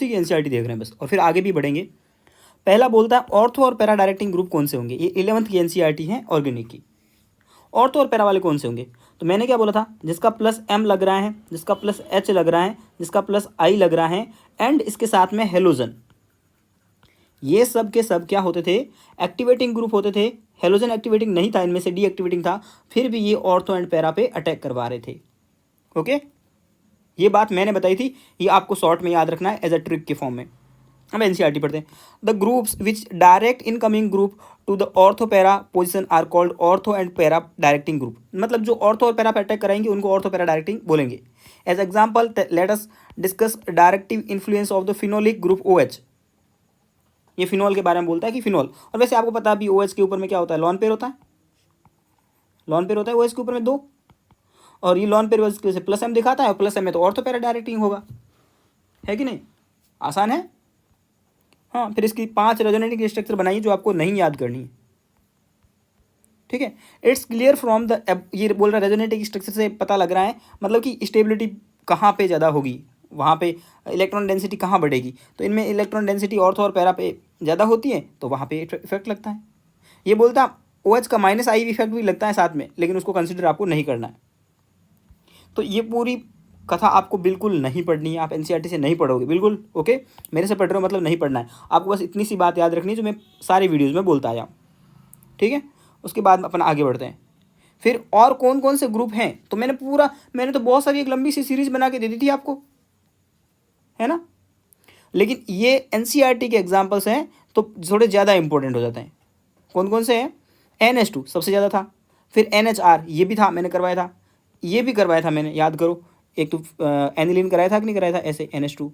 ठीक है, एनसीईआरटी देख रहे हैं बस, और फिर आगे भी बढ़ेंगे। पहला बोलता है ऑर्थो और पैरा डायरेक्टिंग ग्रुप कौन से होंगे। ये 11वीं की एनसीईआरटी है ऑर्गेनिक की। ऑर्थो और पैरा वाले कौन से होंगे, तो मैंने क्या बोला था, जिसका प्लस एम लग रहा है, जिसका प्लस एच लग रहा है, जिसका प्लस आई लग रहा है, एंड इसके साथ में हेलोजन, ये सब के सब क्या होते थे, एक्टिवेटिंग ग्रुप होते थे। हेलोजन एक्टिवेटिंग नहीं था, इनमें से डीएक्टिवेटिंग था, फिर भी ये ऑर्थो एंड पैरा पे अटैक करवा रहे थे। ओके, ये बात मैंने बताई थी, ये आपको शॉर्ट में याद रखना है एज अ ट्रिक के फॉर्म में। हम एनसीईआरटी पढ़ते हैं। The groups which direct incoming group to the ortho para position are called ortho and para directing group. मतलब जो ऑर्थो और पैरा पे अटैक कराएंगे उनको ऑर्थो पैरा डायरेक्टिंग बोलेंगे। As example let us discuss directive influence of the phenolic group OH। ये phenol के बारे में बोलता है कि फिनोल, और वैसे आपको पता है भी OH के ऊपर में क्या होता है, लॉन पेयर होता है। लॉन पेयर होता है OH के ऊपर में 2, और ये लॉन पेयर वजह से प्लस एम दिखाता है, और प्लस एम में तो ऑर्थो पैरा डायरेक्टिंग होगा, है कि नहीं, आसान है। हाँ, फिर इसकी 5 रेजोनेटिंग स्ट्रक्चर बनाइए जो आपको नहीं याद करनी है। ठीक है, इट्स क्लियर फ्रॉम द, ये बोल रहा है रेजोनेटिंग स्ट्रक्चर से पता लग रहा है, मतलब कि स्टेबिलिटी कहाँ पे ज़्यादा होगी, वहाँ पे इलेक्ट्रॉन डेंसिटी कहाँ बढ़ेगी, तो इनमें इलेक्ट्रॉन डेंसिटी ऑर्थो और पैरा पे ज़्यादा होती है, तो वहाँ पे इफेक्ट लगता है। ये बोलता है OH का माइनस आई इफेक्ट भी लगता है साथ में, लेकिन उसको कंसिडर आपको नहीं करना है। तो ये पूरी कथा आपको बिल्कुल नहीं पढ़नी है, आप एनसीईआरटी से नहीं पढ़ोगे बिल्कुल। ओके, मेरे से पढ़ रहे हो मतलब नहीं पढ़ना है आपको, बस इतनी सी बात याद रखनी है जो मैं सारी वीडियोज़ में बोलता आया हूँ। ठीक है, उसके बाद अपन आगे बढ़ते हैं। फिर और कौन कौन से ग्रुप हैं, तो मैंने तो बहुत सारी एक लंबी सी सीरीज बना के दे दी थी आपको, है ना, लेकिन ये एनसीईआरटी के एग्जाम्पल्स हैं तो थोड़े ज़्यादा इंपॉर्टेंट हो जाते हैं। कौन कौन से हैं, NH2 सबसे ज़्यादा था, फिर NHR ये भी था, मैंने करवाया था, ये भी करवाया था मैंने, याद करो। एक तो एनिलीन कराया था कि नहीं कराया था, ऐसे NH2।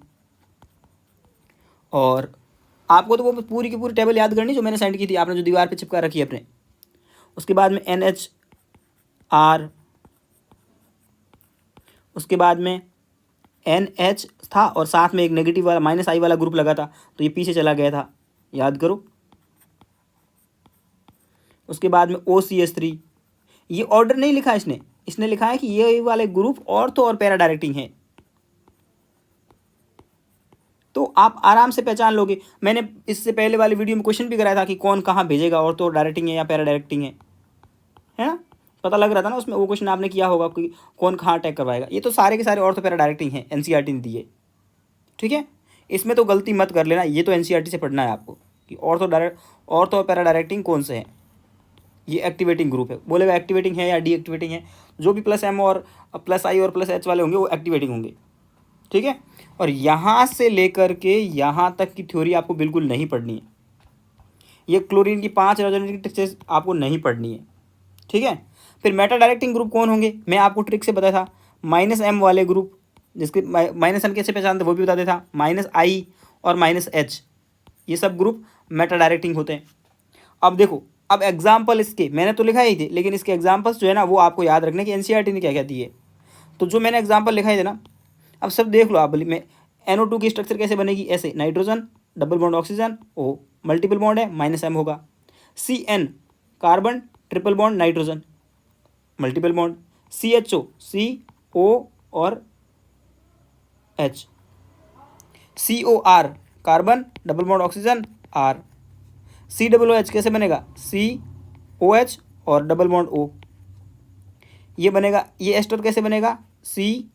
और आपको तो वो पूरी की पूरी टेबल याद करनी जो मैंने सेंड की थी, आपने जो दीवार पे चिपका रखी है अपने। उसके बाद में NHR, उसके बाद में NH था, और साथ में एक नेगेटिव वाला माइनस आई वाला ग्रुप लगा था, तो ये पीछे चला गया था, याद करो। उसके बाद में OCH3, ये ऑर्डर नहीं लिखा इसने लिखा है कि ये वाले ग्रुप ऑर्थो और पैरा डायरेक्टिंग है, तो आप आराम से पहचान लोगे। मैंने इससे पहले वाली वीडियो में क्वेश्चन भी कराया था कि कौन कहाँ भेजेगा, ऑर्थो डायरेक्टिंग है या पैरा डायरेक्टिंग है ना, पता लग रहा था ना उसमें, वो क्वेश्चन आपने किया होगा कि कौन कहाँ अटैक करवाएगा। ये तो सारे के सारे ऑर्थो पैरा डायरेक्टिंग है, एनसीईआरटी ने दिए। ठीक है, इसमें तो गलती मत कर लेना, ये तो एनसीईआरटी से पढ़ना है आपको कि ऑर्थो और पैरा डायरेक्टिंग कौन से हैं। ये एक्टिवेटिंग ग्रुप है, बोलेगा एक्टिवेटिंग है या डीएक्टिवेटिंग है, जो भी प्लस एम और प्लस आई और प्लस एच वाले होंगे वो एक्टिवेटिंग होंगे। ठीक है, और यहाँ से लेकर के यहाँ तक की थ्योरी आपको बिल्कुल नहीं पढ़नी है। ये क्लोरीन की 5 रेजोनेटिंग स्ट्रक्चर्स आपको नहीं पढ़नी है। ठीक है, फिर मेटा डायरेक्टिंग ग्रुप कौन होंगे, मैं आपको ट्रिक से बताया था, -M वाले ग्रुप, जिसके -M कैसे पहचानते वो भी बता देता, -I और -H, ये सब ग्रुप मेटा डायरेक्टिंग होते हैं। अब देखो, अब एग्जाम्पल इसके मैंने तो लिखा ही थे, लेकिन इसके एग्जाम्पल्स जो है ना वो आपको याद रखने की एनसीईआरटी ने क्या क्या दिए। तो जो मैंने एग्जाम्पल लिखाए थे ना, अब सब देख लो आप, मैं NO2 की स्ट्रक्चर कैसे बनेगी, ऐसे nitrogen double bond oxygen, O multiple bond है, -M होगा। CN carbon triple bond nitrogen multiple bond, CHO CO और H, COR carbon double bond oxygen R, COOH कैसे बनेगा, COH और डबल बॉन्ड O, ये बनेगा। ये एस्टर कैसे बनेगा, COR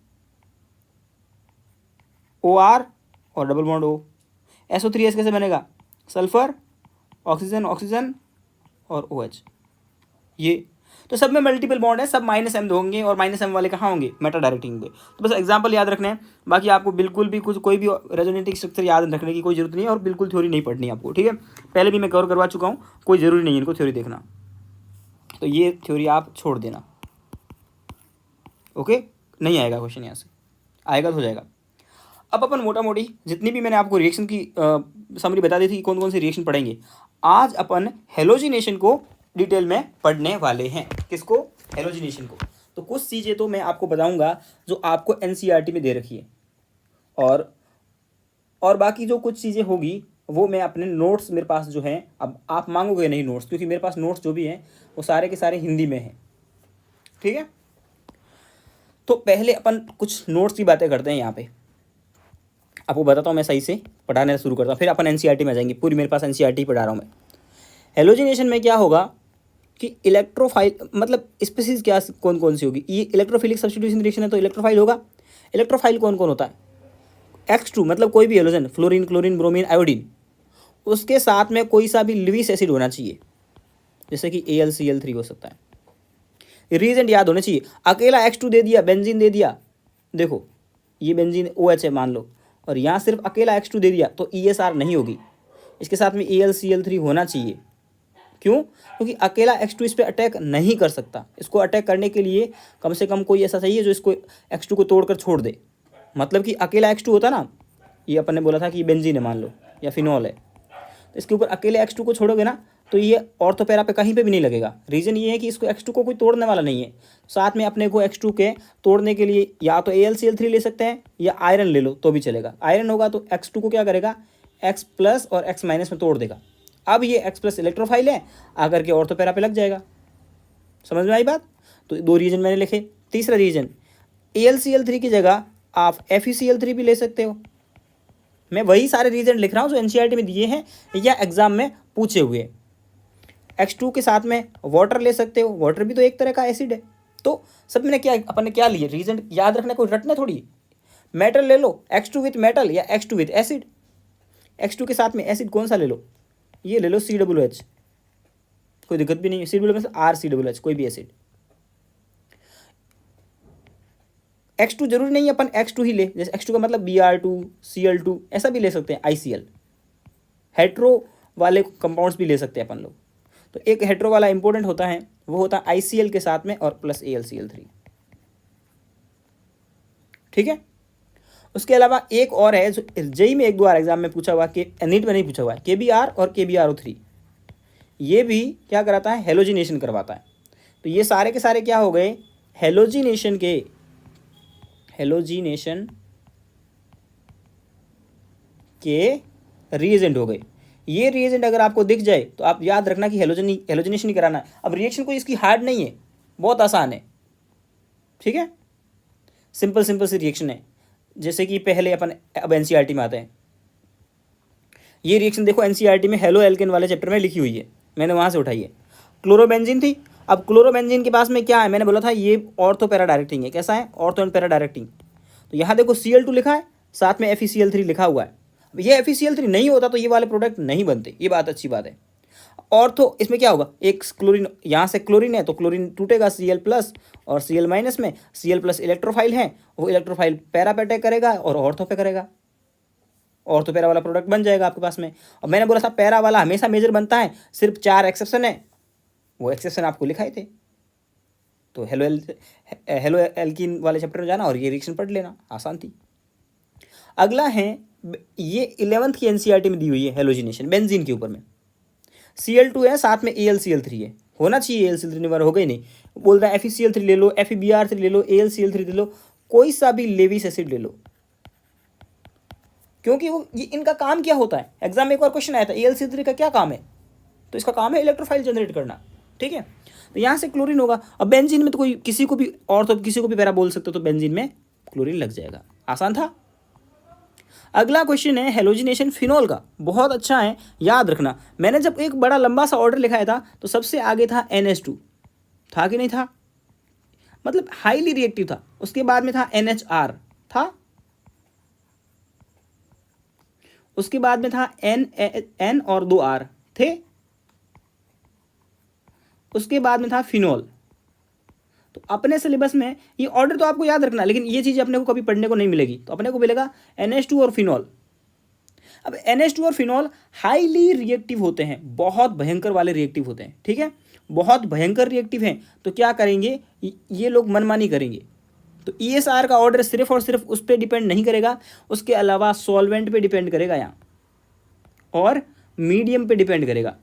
और डबल बॉन्ड O। SO3H कैसे बनेगा, सल्फर ऑक्सीजन ऑक्सीजन और OH। ये तो सब में मल्टीपल बॉन्ड है, सब -M होंगे, और -M वाले कहाँ होंगे, मेटा डायरेक्टिंग होंगे। तो बस एग्जांपल याद रखना है, बाकी आपको बिल्कुल भी कोई भी रेजोनेटिंग स्ट्रक्चर याद रखने की कोई जरूरत नहीं है, और बिल्कुल थ्योरी नहीं पढ़नी है आपको। ठीक है, पहले भी मैं कवर करवा चुका हूँ, कोई ज़रूरी नहीं है इनको थ्योरी देखना, तो ये थ्योरी आप छोड़ देना। ओके, नहीं आएगा क्वेश्चन यहाँ से, आएगा तो हो जाएगा। अब अपन मोटा मोटी जितनी भी मैंने आपको रिएक्शन की समरी बता दी थी, कौन कौन से रिएक्शन पढ़ेंगे, आज अपन हेलोजिनेशन को डिटेल में पढ़ने वाले हैं। किसको, हेलोजिनेशन को। तो कुछ चीज़ें तो मैं आपको बताऊंगा जो आपको एनसीईआरटी में दे रखी है, और बाकी जो कुछ चीज़ें होगी वो मैं अपने नोट्स, मेरे पास जो हैं, अब आप मांगोगे नहीं नोट्स, क्योंकि मेरे पास नोट्स जो भी हैं वो सारे के सारे हिंदी में हैं। ठीक है, तो पहले अपन कुछ नोट्स की बातें करते हैं यहाँ पे। आपको बताता हूँ, मैं सही से पढ़ाना शुरू करता हूँ, फिर अपन एनसीईआरटी में आ जाएंगे। पूरी मेरे पास एनसीईआरटी पढ़ा रहा हूँ मैं। हेलोजिनेशन में क्या होगा कि इलेक्ट्रोफाइल मतलब स्पीसीज क्या कौन कौन सी होगी, ये इलेक्ट्रोफिलिक सब्स्टिट्यूशन रिएक्शन है तो इलेक्ट्रोफाइल होगा। इलेक्ट्रोफाइल कौन कौन होता है, X2 मतलब कोई भी halogen, fluorine, chlorine, bromine, iodine, उसके साथ में कोई सा भी लिविस एसिड होना चाहिए, जैसे कि AlCl3 हो सकता है। रीजेंट याद होने चाहिए। अकेला X2 दे दिया, बेंजीन दे दिया, देखो ये बेंजीन OH है मान लो, और यहाँ सिर्फ अकेला X2 दे दिया तो ESR नहीं होगी, इसके साथ में AlCl3 होना चाहिए। क्यों? क्योंकि अकेला X2 इस पर अटैक नहीं कर सकता, इसको अटैक करने के लिए कम से कम कोई ऐसा चाहिए जो इसको X2 को तोड़कर छोड़ दे। मतलब कि अकेला X2 होता ना, ये अपन ने बोला था कि ये बेंजीन है मान लो या फिनॉल है, तो इसके ऊपर अकेले X2 को छोड़ोगे ना तो ये ऑर्थो पैरा पे कहीं पे भी नहीं लगेगा। रीज़न ये है कि इसको X2 को कोई तोड़ने वाला नहीं है। साथ में अपने को X2 के तोड़ने के लिए या तो AlCl3 ले सकते हैं या आयरन ले लो तो भी चलेगा। आयरन होगा तो X2 को क्या करेगा, X प्लस और X माइनस में तोड़ देगा। अब ये X प्लस इलेक्ट्रोफाइल है, आकर के ऑर्थो पैरा पे लग जाएगा। समझ में आई बात? तो दो रीजन मैंने लिखे। तीसरा रीजन, AlCl3 की जगह आप FeCl3 भी ले सकते हो। मैं वही सारे रीजन लिख रहा हूँ जो एनसीईआरटी में दिए हैं या एग्जाम में पूछे हुए। X2 के साथ में वाटर ले सकते हो, वाटर भी तो एक तरह का एसिड है। तो सब मैंने क्या, अपन ने क्या लिए रीजन याद रखना, कोई रटने थोड़ी। मेटल ले लो, X2 विथ मेटल या X2 विथ एसिड। X2 के साथ में एसिड कौन सा ले लो, ये ले लो COOH, कोई दिक्कत भी नहीं है। COOH RCOOH कोई भी एसिड। X2 जरूरी नहीं है अपन X2 ही ले, जैसे X2 का मतलब Br2 Cl2 ऐसा भी ले सकते हैं। ICl हेट्रो वाले कंपाउंड्स भी ले सकते हैं अपन लोग। तो एक हेट्रो वाला इंपॉर्टेंट होता है, वो होता है ICl के साथ में और प्लस AlCl3। ठीक है। उसके अलावा एक और है जो जेई में एक दो बार एग्जाम में पूछा हुआ, कि नीट में नहीं पूछा हुआ है, KBr और KBrO3। ये भी क्या कराता है, हेलोजिनेशन करवाता है। तो ये सारे के सारे क्या हो गए, हेलोजिनेशन के रिएजेंट हो गए। ये रिएजेंट अगर आपको दिख जाए तो आप याद रखना कि हेलोजिनेशन ही कराना है। अब रिएक्शन कोई इसकी हार्ड नहीं है, बहुत आसान है। ठीक है, सिंपल सी रिएक्शन है। जैसे कि पहले अपन अब एनसीईआरटी में आते हैं। ये रिएक्शन देखो एनसीईआरटी में हेलो एल्केन वाले चैप्टर में लिखी हुई है, मैंने वहाँ से उठाई है। क्लोरोबेंजीन थी। अब क्लोरोबेंजीन के पास में क्या है, मैंने बोला था ये ऑर्थो पैरा डायरेक्टिंग है। कैसा है, ऑर्थो एंड पैरा डायरेक्टिंग। तो यहाँ देखो Cl2 लिखा है, साथ में FeCl3 लिखा हुआ है। ये FeCl3 नहीं होता तो ये वाले प्रोडक्ट नहीं बनते, ये बात अच्छी बात है। ऑर्थो इसमें क्या होगा, एक क्लोरीन, यहाँ से क्लोरीन है तो क्लोरीन टूटेगा Cl प्लस और Cl माइनस में। Cl प्लस इलेक्ट्रोफाइल है, वो इलेक्ट्रोफाइल पैरा पे अटैक करेगा और ऑर्थो पे करेगा, ऑर्थो पैरा वाला प्रोडक्ट बन जाएगा आपके पास में। और मैंने बोला था पैरा वाला हमेशा मेजर बनता है, सिर्फ 4 एक्सेप्शन है, वो एक्सेप्शन आपको लिखाए थे। तो हेलो एल्किन वाले चैप्टर में जाना और ये रिएक्शन पढ़ लेना, आसान थी। अगला है, ये 11th की एनसीईआरटी में दी हुई है हेलोजिनेशन बेंजीन के ऊपर में। Cl2 है, साथ में AlCl3 है, होना चाहिए AlCl3 नहीं हो गई नहीं। बोलता है FeCl3 ले लो, FeBr3 ले लो, AlCl3 ले लो, कोई सा भी लेविस एसिड ले लो, क्योंकि वो ये इनका काम क्या होता है। एग्जाम में एक और क्वेश्चन आया था, AlCl3 का क्या काम है, तो इसका काम है इलेक्ट्रोफाइल जनरेट करना। ठीक है, तो यहाँ से क्लोरीन होगा। अब बेंजीन में तो कोई किसी को भी और तो किसी को भी पैरा बोल सकते हो, तो बेंजीन में क्लोरीन लग जाएगा, आसान था। अगला क्वेश्चन है हेलोजिनेशन फिनॉल का, बहुत अच्छा है, याद रखना। मैंने जब एक बड़ा लंबा सा ऑर्डर लिखाया था तो सबसे आगे था NH2, था कि नहीं था, मतलब हाईली रिएक्टिव था। उसके बाद में था NHR था, उसके बाद में था N और 2 R थे, उसके बाद में था फिनॉल। तो अपने सिलेबस में ये ऑर्डर तो आपको याद रखना, लेकिन ये चीज़ अपने को कभी पढ़ने को नहीं मिलेगी। तो अपने को मिलेगा NH2 और फिनॉल। अब NH2 और फिनॉल हाईली रिएक्टिव होते हैं, बहुत भयंकर वाले रिएक्टिव होते हैं। ठीक है, बहुत भयंकर रिएक्टिव हैं, तो क्या करेंगे ये लोग मनमानी करेंगे। तो ESR का ऑर्डर सिर्फ और सिर्फ उस पर डिपेंड नहीं करेगा, उसके अलावा सॉल्वेंट पे डिपेंड करेगा यहाँ, और मीडियम पे डिपेंड करेगा।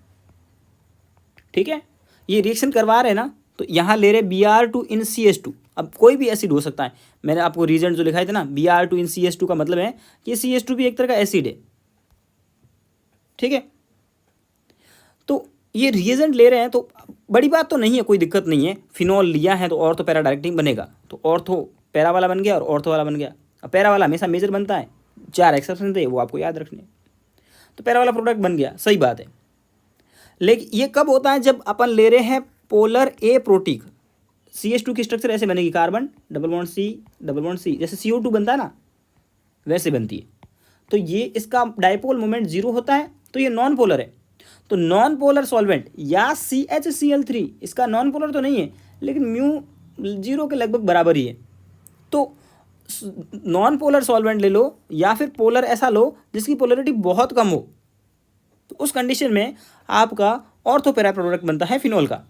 ठीक है, ये रिएक्शन करवा रहे हैं ना, तो यहाँ ले रहे Br2 इन CH2। अब कोई भी एसिड हो सकता है, मैंने आपको रीजन जो लिखाए थे ना, Br2 इन CH2 का मतलब है कि CH2 भी एक तरह का एसिड है। ठीक है, तो ये रिएजेंट ले रहे हैं तो बड़ी बात तो नहीं है, कोई दिक्कत नहीं है। फिनॉल लिया है तो ऑर्थो पैरा डायरेक्टिंग बनेगा, तो ऑर्थो पैरा वाला बन गया और ऑर्थो वाला बन गया। अब पैरा वाला हमेशा मेजर बनता है, 4 एक्सेप्शन थे, वो आपको याद रखने। तो पैरा वाला प्रोडक्ट बन गया, सही बात है। लेकिन ये कब होता है, जब अपन ले रहे हैं पोलर ए प्रोटीक। CH2 की स्ट्रक्चर ऐसे बनेगी, carbon double bond C double bond C, जैसे CO2 बनता है ना वैसे बनती है। तो ये इसका डायपोल मोमेंट 0 होता है, तो ये नॉन पोलर है। तो नॉन पोलर सॉल्वेंट या CHCl3 इसका नॉन पोलर तो नहीं है, लेकिन म्यू 0 के लगभग बराबर ही है। तो नॉन पोलर सॉल्वेंट ले लो या फिर पोलर ऐसा लो जिसकी पोलरिटी बहुत कम हो, तो उस कंडीशन में आपका ऑर्थोपेरा प्रोडक्ट बनता है फिनॉल का।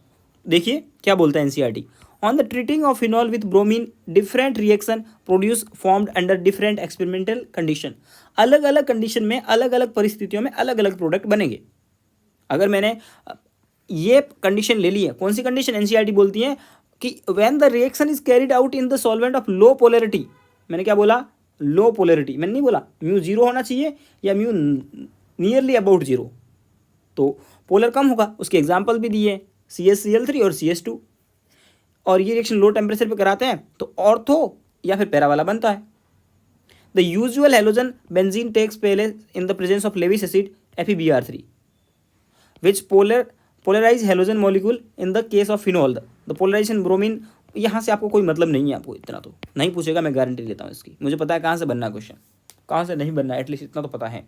देखिए क्या बोलता है NCERT, on the treating of phenol with bromine different reaction produce formed under different experimental condition. अलग अलग कंडीशन में अलग अलग परिस्थितियों में अलग अलग प्रोडक्ट बनेंगे। अगर मैंने ये कंडीशन ले ली है, कौन सी कंडीशन, एनसीईआरटी बोलती है कि when the reaction is carried out in the solvent of low polarity. मैंने क्या बोला, लो पोलरिटी, मैंने नहीं बोला म्यू 0 होना चाहिए या म्यू नियरली अबाउट 0, तो पोलर कम होगा। उसके एग्जाम्पल भी दिए CHCl3 और CH2। और ये रिएक्शन लो टेम्परेचर पे कराते हैं तो ऑर्थो या फिर पैरा वाला बनता है। The usual halogen benzene takes place in the presence of Lewis acid FeBr3 which polarise halogen molecule in the case of phenol. The polarisation bromine, यहाँ से आपको कोई मतलब नहीं है, आपको इतना तो नहीं पूछेगा, मैं गारंटी देता हूँ इसकी। मुझे पता है कहाँ से बनना है क्वेश्चन, कहाँ से नहीं बनना है, एटलीस्ट इतना तो पता है।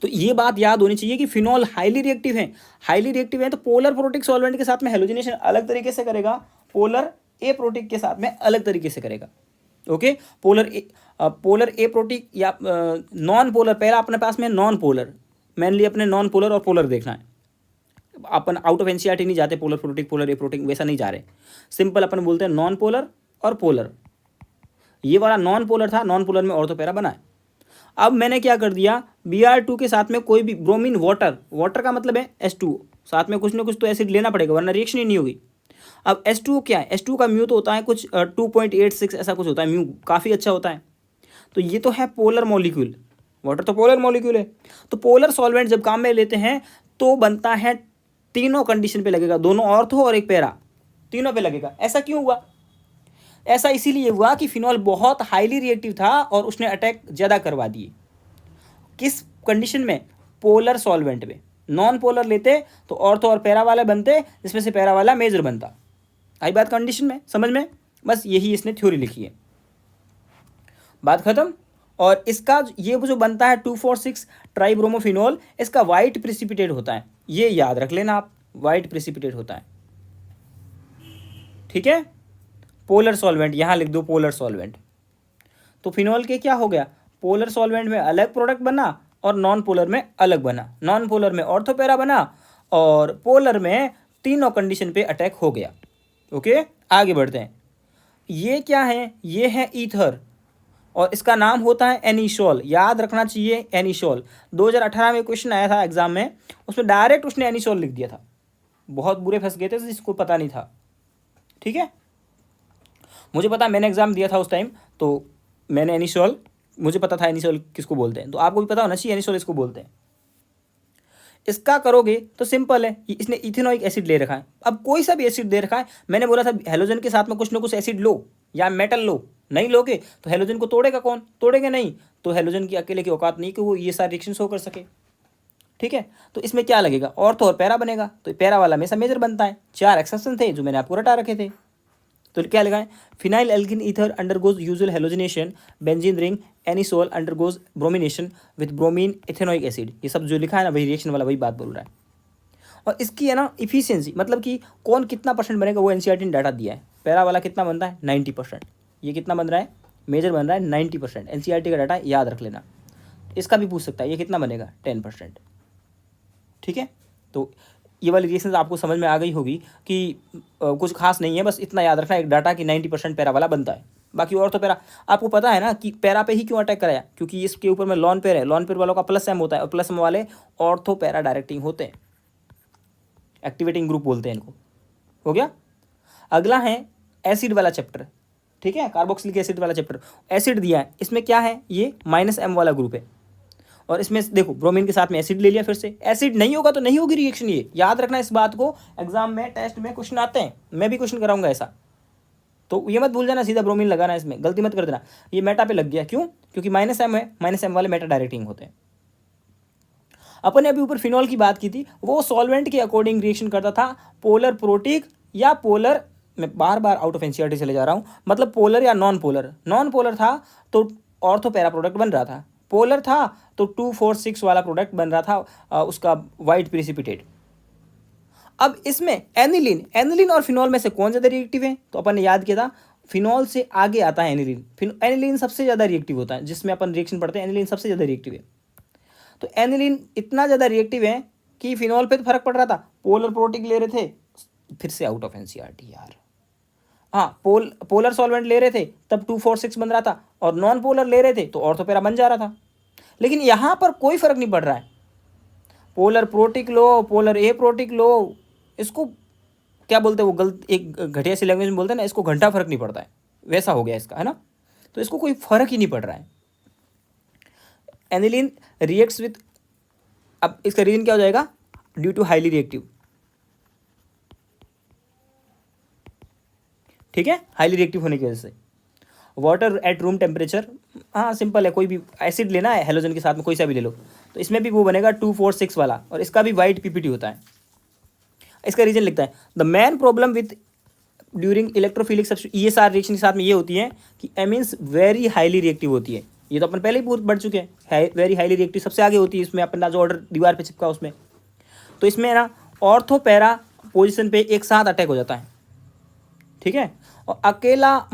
तो ये बात याद होनी चाहिए कि फिनॉल हाईली रिएक्टिव है। हाईली रिएक्टिव है तो पोलर प्रोटिक सॉल्वेंट के साथ में हेलोजिनेशन अलग तरीके से करेगा, पोलर ए प्रोटिक के साथ में अलग तरीके से करेगा। ओके, पोलर ए प्रोटिक या नॉन पोलर, पहला अपने पास में नॉन पोलर, मेनली अपने नॉन पोलर और पोलर देखना है। अपन आउट ऑफ एनसीईआरटी नहीं जाते, पोलर प्रोटिक पोलर ए प्रोटिक वैसा नहीं जा रहे, सिंपल अपन बोलते हैं नॉन पोलर और पोलर। ये वाला नॉन पोलर था, नॉन पोलर में ऑर्थोपेरा बना है। अब मैंने क्या कर दिया, Br2 के साथ में कोई भी ब्रोमीन वाटर, वाटर का मतलब है H2O, साथ में कुछ ना कुछ तो एसिड लेना पड़ेगा वरना रिएक्शन ही नहीं होगी। अब H2O क्या है, H2O का म्यू तो होता है कुछ 2.86 ऐसा कुछ होता है, म्यू काफ़ी अच्छा होता है। तो ये तो है पोलर मॉलिक्यूल, वाटर तो पोलर मॉलिक्यूल है। तो पोलर सॉल्वेंट जब काम में लेते हैं तो बनता है तीनों कंडीशन पे लगेगा, दोनों ऑर्थो और एक पैरा, तीनों पे लगेगा। ऐसा क्यों हुआ, ऐसा इसीलिए हुआ कि फिनॉल बहुत हाईली रिएक्टिव था और उसने अटैक ज़्यादा करवा दिए। किस कंडीशन में, पोलर सॉल्वेंट में। नॉन पोलर लेते तो ऑर्थो और पैरा वाला बनते, जिसमें से पैरा वाला मेजर बनता। आई बात कंडीशन में समझ में, बस यही इसने थ्योरी लिखी है, बात खत्म। और इसका ये जो बनता है 2,4,6 ट्राइब्रोमोफिनॉल, इसका वाइट प्रेसिपिटेट होता है, ये याद रख लेना आप, वाइट प्रेसिपिटेट होता है, ठीक है। पोलर सॉल्वेंट यहाँ लिख दो, पोलर सॉल्वेंट। तो फिनॉल के क्या हो गया, पोलर सॉल्वेंट में अलग प्रोडक्ट बना और नॉन पोलर में अलग बना। नॉन पोलर में ऑर्थोपेरा बना और पोलर में तीनों कंडीशन पे अटैक हो गया। ओके, आगे बढ़ते हैं। ये क्या है, ये है ईथर और इसका नाम होता है एनिसोल, याद रखना चाहिए एनिसोल। 2018 में क्वेश्चन आया था एग्जाम में, उसमें डायरेक्ट उसने एनिसोल लिख दिया था, बहुत बुरे फंस गए थे जिसको पता नहीं था, ठीक है। मुझे पता, मैंने एग्जाम दिया था उस टाइम, तो मैंने एनिसोल, मुझे पता था एनिसोल किसको बोलते हैं, तो आपको भी पता होना चाहिए एनिसोल इसको बोलते हैं। इसका करोगे तो सिंपल है, इसने इथेनोइक एसिड ले रखा है। अब कोई सा भी एसिड दे रखा है, मैंने बोला था हेलोजन के साथ में कुछ ना कुछ एसिड लो या मेटल लो, नहीं लोगे तो हेलोजन को तोड़ेगा कौन, तोड़ेगा नहीं, तो हेलोजन की अकेले की औकात नहीं कि वो ये सारे रिएक्शन शो कर सके, ठीक है। तो इसमें क्या लगेगा, ऑर्थो और पैरा बनेगा, तो पैरा वाला हमेशा मेजर बनता है। 4 एक्सेप्शन थे जो मैंने आपको रटा रखे थे, तो क्या लगाएं, फिनाइल एल्किन ether undergoes usual halogenation, benzene ring anisole undergoes bromination with bromine ethanoic acid. ये सब जो लिखा है ना वही रिएक्शन वाला वही बात बोल रहा है। और इसकी है ना इफिशियंसी, मतलब कि कौन कितना परसेंट बनेगा वो एनसीईआरटी ने डाटा दिया है। पैरा वाला कितना बनता है 90%, ये कितना बन रहा है, मेजर बन रहा है 90%। एनसीईआरटी का डाटा याद रख लेना, इसका भी पूछ सकता है ये कितना बनेगा 10%, ठीक है। तो ये वाली रिएक्शन आपको समझ में आ गई होगी कि कुछ खास नहीं है, बस इतना याद रखना एक डाटा कि 90% पैरा वाला बनता है। बाकी और तो पैरा आपको पता है ना कि पैरा पे ही क्यों अटैक कराया, क्योंकि इसके ऊपर में लॉन पेयर है, लॉन पेयर वालों का प्लस एम होता है और प्लस एम वाले ऑर्थो पैरा डायरेक्टिंग होते हैं, एक्टिवेटिंग ग्रुप बोलते हैं इनको। हो गया, अगला है एसिड वाला चैप्टर, ठीक है, कार्बोक्सिलिक एसिड वाला चैप्टर। एसिड दिया है, इसमें क्या है, ये -M वाला ग्रुप है और इसमें देखो ब्रोमीन के साथ में एसिड ले लिया, फिर से एसिड नहीं होगा तो नहीं होगी रिएक्शन, ये याद रखना इस बात को। एग्जाम में टेस्ट में क्वेश्चन आते हैं, मैं भी क्वेश्चन कराऊंगा ऐसा, तो ये मत भूल जाना सीधा ब्रोमीन लगाना, इसमें गलती मत कर देना। ये मेटा पे लग गया, क्यों? क्योंकि -M है, -M वाले मेटा डायरेक्टिंग होते हैं। अपन ने अभी ऊपर फिनॉल की बात की थी, वो सॉल्वेंट के अकॉर्डिंग रिएक्शन करता था, पोलर प्रोटिक या पोलर, मैं बार बार आउट ऑफ एनसीईआरटी चले जा रहा हूँ, मतलब पोलर या नॉन पोलर। नॉन पोलर था तो ऑर्थो पैरा प्रोडक्ट बन रहा था, पोलर था तो 2,4,6 वाला प्रोडक्ट बन रहा था उसका वाइट प्रिसिपिटेट। अब इसमें एनिलीन और फिनॉल में से कौन ज़्यादा रिएक्टिव है? तो अपन ने याद किया था फिनॉल से आगे आता है एनिलीन। एनिलीन सबसे ज़्यादा रिएक्टिव होता है, जिसमें अपन रिएक्शन पढ़ते हैं एनिलीन सबसे ज़्यादा रिएक्टिव है। तो एनिलीन इतना ज़्यादा रिएक्टिव है कि फिनॉल पे तो फर्क पड़ रहा था, पोलर प्रोटिक ले रहे थे, फिर से आउट ऑफ एनसीईआरटी यार। हाँ, पोलर सॉल्वेंट ले रहे थे तब 2,4,6 बन रहा था, और नॉन पोलर ले रहे थे तो ऑर्थोपेरा बन जा रहा था। लेकिन यहाँ पर कोई फर्क नहीं पड़ रहा है, पोलर प्रोटिक लो, पोलर ए प्रोटिक लो, इसको क्या बोलते हैं वो एक घटिया सी लैंग्वेज में बोलते हैं ना, इसको घंटा फर्क नहीं पड़ता है, वैसा हो गया इसका, है ना। तो इसको कोई फर्क ही नहीं पड़ रहा है। एनिलीन रिएक्ट्स विथ, अब इसका रीजन क्या हो जाएगा? ड्यू टू हाईली रिएक्टिव, ठीक है, हाईली रिएक्टिव होने की वजह से। वाटर एट रूम टेम्परेचर, हाँ सिंपल है, कोई भी एसिड लेना है हेलोजन के साथ में कोई सा भी ले लो, तो इसमें भी वो बनेगा 2,4,6 वाला, और इसका भी वाइट पीपीटी होता है। इसका रीजन लिखता है, the main problem with during electrophilic substitution, ये सारे रिएक्शन के साथ में ये होती है कि एमीन्स वेरी हाईली रिएक्टिव होती है। ये तो अपन पहले ही बढ़ चुके हैं, वेरी हाईली रिएक्टिव सबसे आगे होती है इसमें, अपना जो ऑर्डर दीवार पे चिपका उसमें। तो इसमें ना ऑर्थो पैरा पोजिशन पे एक साथ अटैक हो जाता है, ठीक है। और अकेला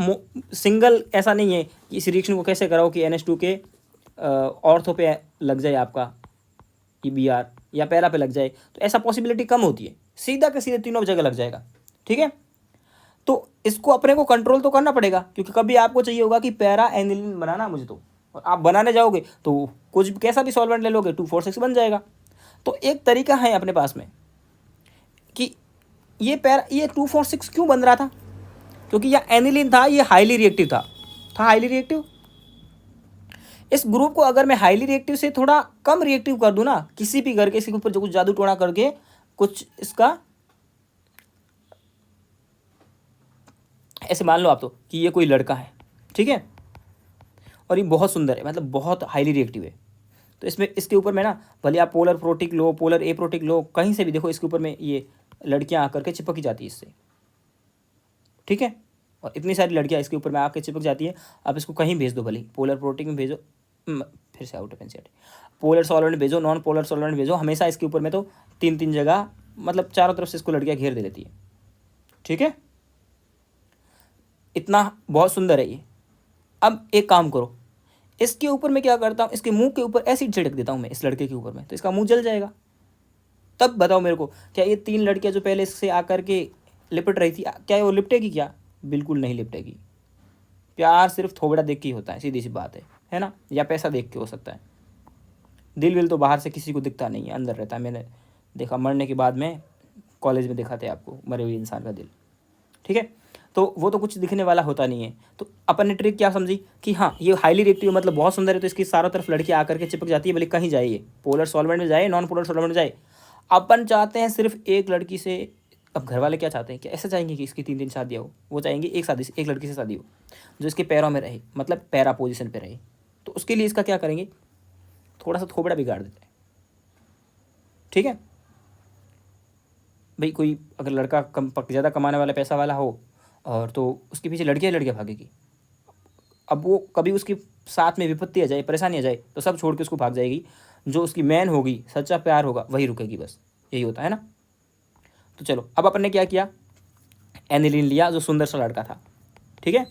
सिंगल ऐसा नहीं है कि इस रिएक्शन को कैसे कराओ कि NH2 के ऑर्थो पे लग जाए आपका ये Br, या पैरा पे लग जाए, तो ऐसा पॉसिबिलिटी कम होती है, सीधा के सीधे तीनों जगह लग जाएगा, ठीक है। तो इसको अपने को कंट्रोल तो करना पड़ेगा, क्योंकि कभी आपको चाहिए होगा कि पैरा एनिलीन बनाना मुझे, तो और आप बनाने जाओगे तो कुछ कैसा भी सॉल्वेंट ले लोगे 2,4,6 बन जाएगा। तो एक तरीका है अपने पास में कि ये 2,4,6 क्यों बन रहा था? क्योंकि यह एनिलीन था, ये हाईली रिएक्टिव था हाईली रिएक्टिव। इस ग्रुप को अगर मैं हाईली रिएक्टिव से थोड़ा कम रिएक्टिव कर दूं ना, किसी भी करके इसके ऊपर जो कुछ जादू टोना करके कुछ इसका, ऐसे मान लो आप तो कि ये कोई लड़का है, ठीक है, और ये बहुत सुंदर है, मतलब बहुत हाईली रिएक्टिव है। तो इसमें इसके ऊपर में ना, भले आप पोलर प्रोटिक लो, पोलर ए प्रोटिक लो, कहीं से भी देखो इसके ऊपर में ये लड़कियां आकर के चिपक जाती है इससे, ठीक है। और इतनी सारी लड़कियां इसके ऊपर में आकर चिपक जाती है। आप इसको कहीं भेज दो, भले पोलर प्रोटिक में भेजो, फिर से out of NCERT, polar solvent भेजो, नॉन पोलर सॉल्वेंट भेजो, हमेशा इसके ऊपर में तो 3-3 जगह, मतलब चारों तरफ से इसको लड़कियां घेर दे देती है, ठीक है। इतना बहुत सुंदर है ये। अब एक काम करो, इसके ऊपर मैं क्या करता हूँ, इसके मुंह के ऊपर एसिड छिड़क देता हूँ मैं इस लड़के के ऊपर में, तो इसका मुंह जल जाएगा। तब बताओ मेरे को, क्या ये 3 लड़कियां जो पहले इससे आकर के लिपट रही थी, क्या वो लिपटेगी? क्या बिल्कुल नहीं लिपटेगी। प्यार सिर्फ थोबड़ा देख के ही होता है, सीधी सी बात है ना, या पैसा देख के हो सकता है। दिल विल तो बाहर से किसी को दिखता नहीं है, अंदर रहता है। मैंने देखा मरने के बाद में, कॉलेज में दिखाते आपको मरे हुए इंसान का दिल, ठीक है। तो वो तो कुछ दिखने वाला होता नहीं है। तो अपन ने ट्रिक क्या समझी कि हाँ ये हाईली रिएक्टिव मतलब बहुत सुंदर है, तो इसकी चारों तरफ लड़की आकर के चिपक जाती है, भले कहीं जाए, ये पोलर सॉल्वेंट में जाए, नॉन पोलर सॉल्वेंट में जाए। अपन चाहते हैं सिर्फ एक लड़की से। अब घर वाले क्या चाहते हैं, क्या ऐसा चाहेंगे कि इसकी 3-3 शादियाँ हो? वो चाहेंगे एक लड़की से शादी हो जो इसके पैरों में रहे, मतलब पैरा पोजिशन पर रहे। तो उसके लिए इसका क्या करेंगे, थोड़ा सा थोबड़ा बिगाड़ देते हैं, ठीक है भाई। कोई अगर लड़का ज़्यादा कमाने वाला, पैसा वाला हो, और तो उसके पीछे लड़कियाँ भागेगी। अब वो कभी उसके साथ में विपत्ति आ जाए, परेशानी आ जाए, तो सब छोड़ के उसको भाग जाएगी। जो उसकी मैन होगी, सच्चा प्यार होगा, वही रुकेगी, बस यही होता है ना। तो चलो, अब अपन ने क्या किया, एनिलीन लिया जो सुंदर सा लड़का था, ठीक है।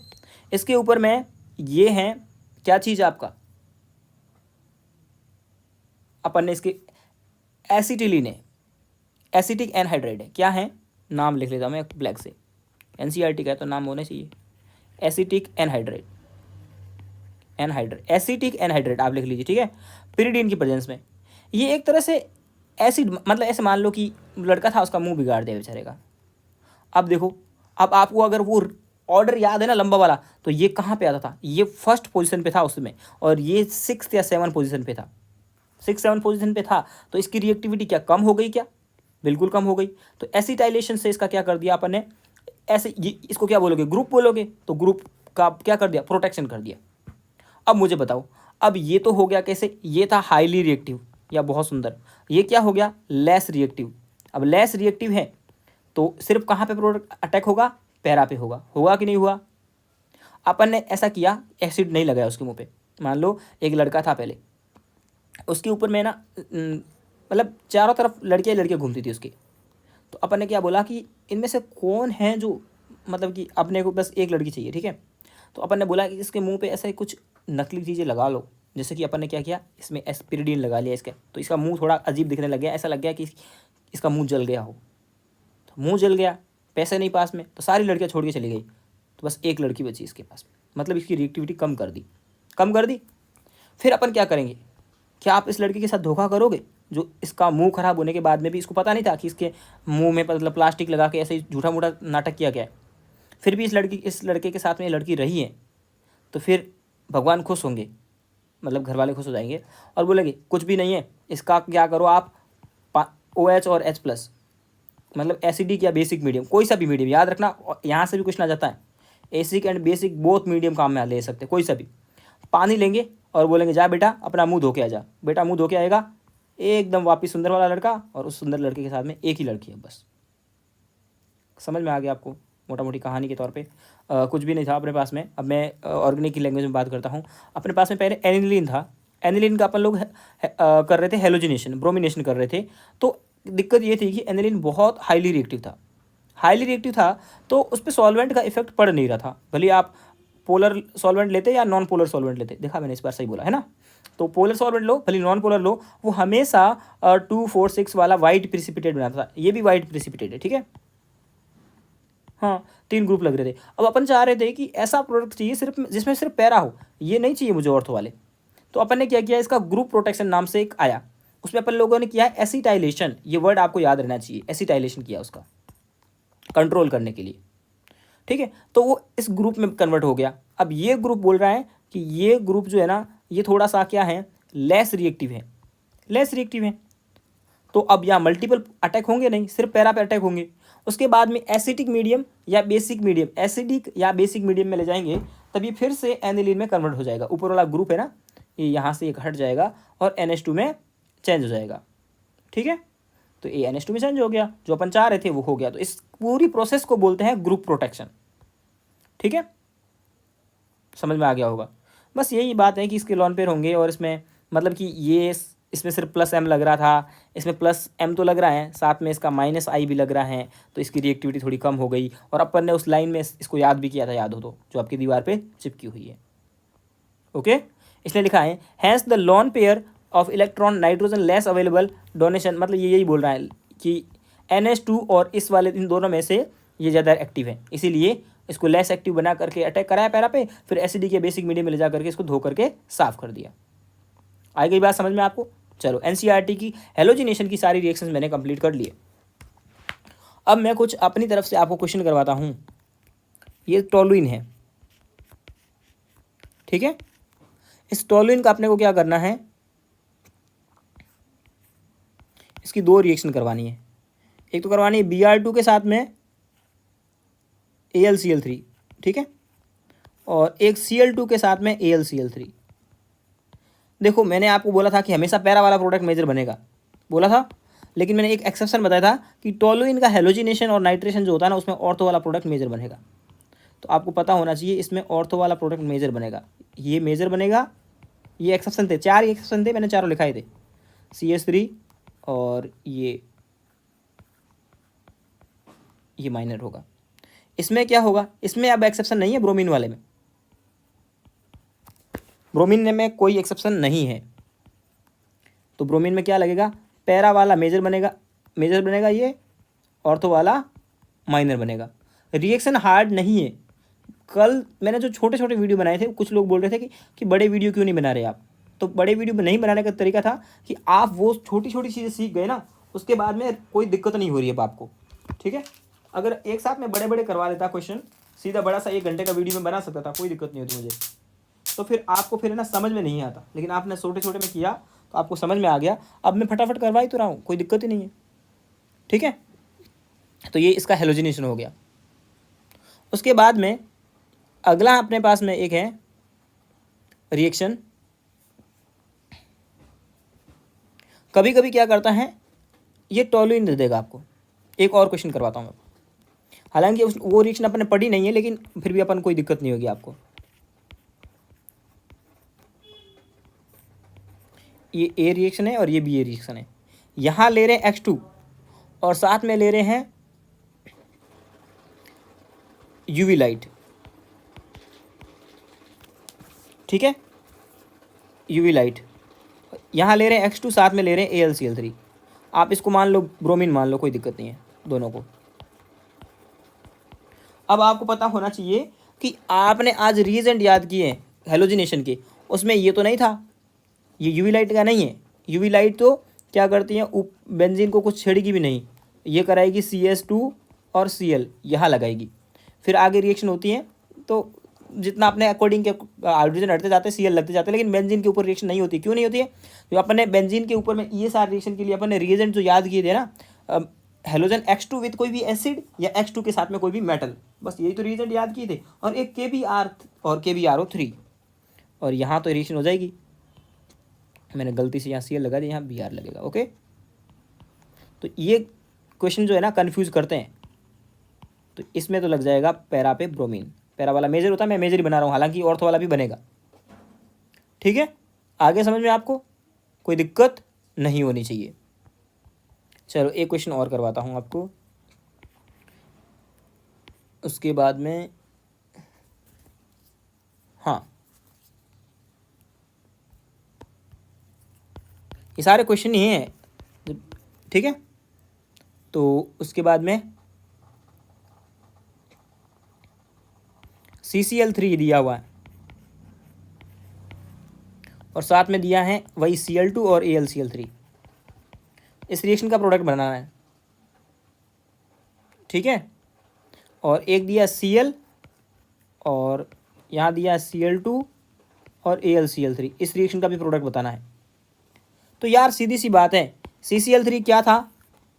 इसके ऊपर में ये है क्या चीज़ आपका, अपन ने इसके एसिटिलीन है, एसिटिक एनहाइड्राइड है, क्या है, नाम लिख लेता हूँ मैं ब्लैक से, एनसीईआरटी का है तो नाम होना चाहिए, एसिटिक एनहाइड्राइड, एसिटिक एनहाइड्राइड आप लिख लीजिए, ठीक है। पिरिडीन की प्रेजेंस में ये एक तरह से एसिड, मतलब ऐसे मान लो कि लड़का था, उसका मुंह बिगाड़ दिया बेचारे का। अब देखो, अब आपको अगर वो ऑर्डर याद है ना लंबा वाला, तो ये कहाँ पे आता था, ये फर्स्ट पोजीशन पे था उसमें, और ये 6 या 7 पोजीशन पे था, 6-7 पोजीशन पे था। तो इसकी रिएक्टिविटी क्या कम हो गई? क्या बिल्कुल कम हो गई। तो एसिटाइलेशन से इसका क्या कर दिया अपन ने, ऐसे ये इसको क्या बोलोगे, ग्रुप बोलोगे, तो ग्रुप का क्या कर दिया, प्रोटेक्शन कर दिया। अब मुझे बताओ, अब ये तो हो गया कैसे, ये था हाईली रिएक्टिव या बहुत सुंदर, ये क्या हो गया, लेस रिएक्टिव। अब लेस रिएक्टिव है तो सिर्फ कहाँ पे प्रोडक्ट अटैक होगा, पैरा पे होगा, होगा कि नहीं हुआ। अपन ने ऐसा किया, एसिड नहीं लगाया उसके मुंह पे। मान लो एक लड़का था पहले, उसके ऊपर में ना मतलब चारों तरफ लड़कियाँ लड़कियाँ घूमती थी उसके, तो अपन ने क्या बोला कि इनमें से कौन है जो, मतलब कि अपने को बस एक लड़की चाहिए, ठीक है। तो अपन ने बोला कि इसके मुंह पे ऐसे कुछ नकली चीज़ें लगा लो। जैसे कि अपन ने क्या किया, इसमें एस्पिरिडिन लगा लिया इसके, तो इसका मुंह थोड़ा अजीब दिखने लग गया, ऐसा लग गया कि इसका मुंह जल गया हो। तो मुंह जल गया, पैसे नहीं पास में, तो सारी लड़कियाँ छोड़ के चली गई, तो बस एक लड़की बची इसके पास में, मतलब इसकी रिएक्टिविटी कम कर दी, कम कर दी। फिर अपन क्या करेंगे, क्या आप इस लड़की के साथ धोखा करोगे जो इसका मुंह खराब होने के बाद में भी, इसको पता नहीं था कि इसके मुंह में मतलब प्लास्टिक लगा के ऐसे ही झूठा मूठा नाटक किया गया है, फिर भी इस लड़के के साथ में ये लड़की रही है, तो फिर भगवान खुश होंगे, मतलब घर वाले खुश हो जाएंगे और बोलेंगे कुछ भी नहीं है, इसका क्या करो आप OH और H+, मतलब एसिडिक या बेसिक मीडियम, कोई सा भी मीडियम, याद रखना यहाँ से भी क्वेश्चन आ जाता है, acidic and basic both medium काम में ले सकते, कोई सा भी। पानी लेंगे और बोलेंगे जा बेटा अपना मुंह धो के आ जा, बेटा मुंह धो के आएगा, एकदम वापिस सुंदर वाला लड़का, और उस सुंदर लड़के के साथ में एक ही लड़की है बस। समझ में आ गया आपको, मोटा मोटी कहानी के तौर पे। कुछ भी नहीं था अपने पास में। अब मैं ऑर्गेनिक की लैंग्वेज में बात करता हूँ। अपने पास में पहले एनिलीन था, एनिलीन का अपन लोग कर रहे थे हेलोजिनेशन, ब्रोमिनेशन कर रहे थे। तो दिक्कत ये थी कि एनिलीन बहुत हाईली रिएक्टिव था, हाईली रिएक्टिव था, तो उस पर सॉल्वेंट का इफेक्ट पड़ नहीं रहा था, भले आप पोलर सॉल्वेंट लेते या नॉन पोलर सॉल्वेंट लेते। देखा मैंने इस बार सही बोला है ना। तो पोलर सॉल्वेंट लो भले नॉन पोलर लो, वो हमेशा 2,4,6 वाला वाइट प्रिसिपिटेट बनाता था, ये भी वाइट प्रिसिपिटेट है, ठीक है। हाँ 3 ग्रुप लग रहे थे। अब अपन चाह रहे थे कि ऐसा प्रोडक्ट चाहिए सिर्फ जिसमें सिर्फ पैरा हो, ये नहीं चाहिए मुझे ऑर्थो वाले। तो अपन ने क्या किया, इसका ग्रुप प्रोटेक्शन नाम से एक आया, उसमें अपन लोगों ने किया है एसिटाइलेशन, ये वर्ड आपको याद रहना चाहिए, एसिटाइलेशन किया उसका कंट्रोल करने के लिए, ठीक है। तो वो इस ग्रुप में कन्वर्ट हो गया। अब ये ग्रुप बोल रहा है कि ये ग्रुप जो है ना, ये थोड़ा सा क्या है, लेस रिएक्टिव है, लेस रिएक्टिव है। तो अब यहाँ मल्टीपल अटैक होंगे नहीं, सिर्फ पैरा पे अटैक होंगे। उसके बाद में एसिडिक मीडियम या बेसिक मीडियम, एसिडिक या बेसिक मीडियम में ले जाएंगे, तब ये फिर से एनिलीन में कन्वर्ट हो जाएगा। ऊपर वाला ग्रुप है ना, ये यहाँ से एक हट जाएगा और NH2 में चेंज हो जाएगा, ठीक है। तो ये NH2 में चेंज हो गया, जो अपन चाह रहे थे वो हो गया। तो इस पूरी प्रोसेस को बोलते हैं ग्रुप प्रोटेक्शन, ठीक है। समझ में आ गया होगा। बस यही बात है कि इसके लॉन पेयर होंगे, और इसमें मतलब कि ये इसमें सिर्फ +M लग रहा था, इसमें +M तो लग रहा है, साथ में इसका -I भी लग रहा है, तो इसकी रिएक्टिविटी थोड़ी कम हो गई। और अपन ने उस लाइन में इसको याद भी किया था, याद हो तो, जो आपकी दीवार पे चिपकी हुई है, ओके। इसलिए लिखा है hence the lone pair of electron nitrogen less available donation, मतलब ये यही बोल रहा है कि NH2 और इस वाले इन दोनों में से ये ज़्यादा एक्टिव है, इसीलिए इसको लेस एक्टिव बना करके अटैक कराया पैरा पे, फिर एसिडिक या बेसिक मीडियम में ले जा करके इसको धो करके साफ कर दिया। आई गई बात समझ में आपको। चलो NCERT की हेलोजिनेशन की सारी रिएक्शंस मैंने कंप्लीट कर लिए। अब मैं कुछ अपनी तरफ से आपको क्वेश्चन करवाता हूँ। ये टोलुइन है, ठीक है। इस टोलुइन का अपने को क्या करना है, इसकी 2 रिएक्शन करवानी है। एक तो करवानी है Br2 के साथ में AlCl3, ठीक है, और एक Cl2 के साथ में AlCl3। देखो मैंने आपको बोला था कि हमेशा पैरा वाला प्रोडक्ट मेजर बनेगा, बोला था, लेकिन मैंने एक एक्सेप्शन बताया था कि टोलुइन का हेलोजिनेशन और नाइट्रेशन जो होता है ना, उसमें ऑर्थो वाला प्रोडक्ट मेजर बनेगा। तो आपको पता होना चाहिए इसमें ऑर्थो वाला प्रोडक्ट मेजर बनेगा, ये मेजर बनेगा। ये एक्सेप्शन थे, 4 एक्सेप्शन थे, मैंने चारों लिखाए थे, CH3 और ये माइनर होगा। इसमें क्या होगा, इसमें अब एक्सेप्शन नहीं है, ब्रोमीन वाले में, ब्रोमीन में कोई एक्सेप्शन नहीं है। तो ब्रोमीन में क्या लगेगा, पैरा वाला मेजर बनेगा ये, ऑर्थो वाला माइनर बनेगा। रिएक्शन हार्ड नहीं है। कल मैंने जो छोटे छोटे वीडियो बनाए थे, कुछ लोग बोल रहे थे कि बड़े वीडियो क्यों नहीं बना रहे आप। तो बड़े वीडियो नहीं बनाने का तरीका था कि आप वो छोटी छोटी चीज़ें सीख गए ना, उसके बाद में कोई दिक्कत नहीं हो रही है अब आपको, ठीक है। अगर एक साथ में बड़े बड़े करवा देता क्वेश्चन, सीधा बड़ा सा 1 घंटे का वीडियो में बना सकता था, कोई दिक्कत नहीं होती मुझे। तो फिर आपको फिर ना समझ में नहीं आता, लेकिन आपने छोटे छोटे में किया तो आपको समझ में आ गया। अब मैं फटाफट करवा ही तो रहा हूँ, कोई दिक्कत ही नहीं है, ठीक है। तो ये इसका हेलोजिनेशन हो गया। उसके बाद में अगला अपने पास में एक है रिएक्शन। कभी कभी क्या करता है ये टॉलुइन दे देगा आपको। एक और क्वेश्चन करवाता हूँ मैं, हालांकि वो रिएक्शन अपन ने पढ़ी नहीं है लेकिन फिर भी अपन कोई दिक्कत नहीं होगी आपको। ये ए रिएक्शन है और ये बी ए रिएक्शन है। यहाँ ले रहे हैं X2 और साथ में ले रहे हैं यूवी लाइट, ठीक है, यूवी लाइट। यहाँ ले रहे हैं X2, साथ में ले रहे हैं AlCl3। आप इसको मान लो ब्रोमीन मान लो, कोई दिक्कत नहीं है दोनों को। अब आपको पता होना चाहिए कि आपने आज रीजेंट याद किए हैं हेलोजिनेशन के, उसमें ये तो नहीं था, ये यूवी लाइट का नहीं है। यूवी लाइट तो क्या करती है, बेंजीन को कुछ छेड़ेगी भी नहीं, ये कराएगी CS2 और Cl यहाँ लगाएगी, फिर आगे रिएक्शन होती है। तो जितना अपने अकॉर्डिंग के हाइड्रोजन हटते जाते हैं Cl लगते जाते हैं, लेकिन बेंजीन के ऊपर रिएक्शन नहीं होती। क्यों नहीं होती है? तो अपने बेंजीन के ऊपर में ये सारे रिएक्शन के लिए अपन ने रिएजेंट जो याद किए थे ना, हेलोजन X2 विद कोई भी एसिड या X2 के साथ में कोई भी मेटल, बस यही तो रिएजेंट याद किए थे। और एक KBr और KBrO3, और यहाँ तो रिएक्शन हो जाएगी। मैंने गलती से यहाँ Cl लगा दिया, यहाँ Br लगेगा। ओके, तो ये क्वेश्चन जो है ना कंफ्यूज करते हैं, तो इसमें तो लग जाएगा पैरा पे ब्रोमीन। पैरा वाला मेजर होता है, मैं मेजर ही बना रहा हूँ, हालांकि ऑर्थो वाला भी बनेगा। ठीक है, आगे समझ में आपको कोई दिक्कत नहीं होनी चाहिए। चलो एक क्वेश्चन और करवाता हूँ आपको, उसके बाद में हाँ, ये सारे क्वेश्चन ही हैं, ठीक है। तो उसके बाद में CCl3 दिया हुआ है और साथ में दिया है वही Cl2 और AlCl3। इस रिएक्शन का प्रोडक्ट बनाना है, ठीक है। और एक दिया Cl और यहाँ दिया Cl2 और AlCl3, इस रिएक्शन का भी प्रोडक्ट बताना है। तो यार सीधी सी बात है, CCl3 क्या था,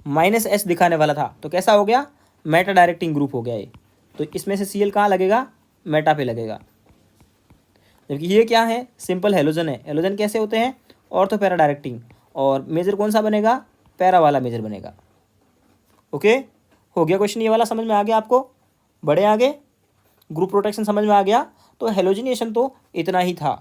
-S दिखाने वाला था, तो कैसा हो गया, मेटा डायरेक्टिंग ग्रुप हो गया ये। तो इसमें से Cl कहाँ लगेगा, मेटा पे लगेगा। जबकि ये क्या है, सिंपल हेलोजन है। हेलोजन कैसे होते हैं, ऑर्थो पैरा डायरेक्टिंग, और मेजर कौन सा बनेगा, पैरा वाला मेजर बनेगा। ओके, हो गया क्वेश्चन ये वाला, समझ में आ गया आपको, बड़े आगे ग्रुप प्रोटेक्शन समझ में आ गया। तो हेलोजिनेशन तो इतना ही था।